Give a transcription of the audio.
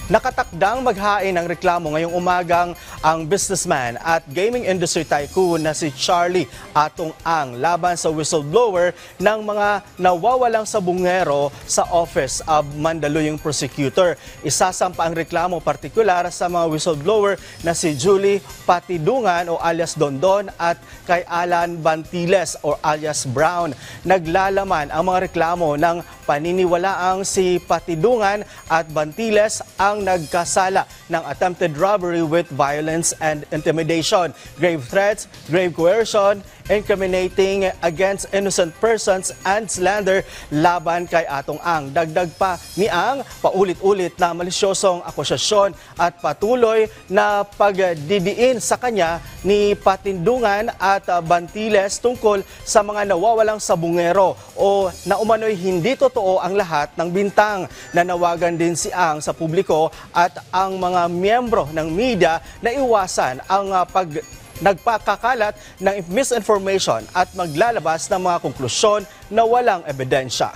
Nakatakdang maghain ng reklamo ngayong umagang ang businessman at gaming industry tycoon na si Charlie Atong Ang laban sa whistleblower ng mga nawawalang sabungero sa Office of Mandaluyong Prosecutor. Isasampa ang reklamo partikular sa mga whistleblower na si Julie Patidungan o alias Dondon at kay Alan Bantiles o alias Brown. Naglalaman ang mga reklamo ng paniniwalaang si Patidungan at Bantiles ang nagkasala ng attempted robbery with violence and intimidation, grave threats, grave coercion, incriminating against innocent persons and slander laban kay Atong Ang. Dagdag pa ni Ang paulit-ulit na malisyosong akusasyon at patuloy na pagdidiin sa kanya ni Patidungan at Bantiles tungkol sa mga nawawalang sabungero o na umano'y hindi totoo ang lahat ng bintang. Nanawagan din si Ang sa publiko at ang mga miyembro ng media na iwasan ang nagpakakalat ng misinformation at maglalabas ng mga konklusyon na walang ebidensya.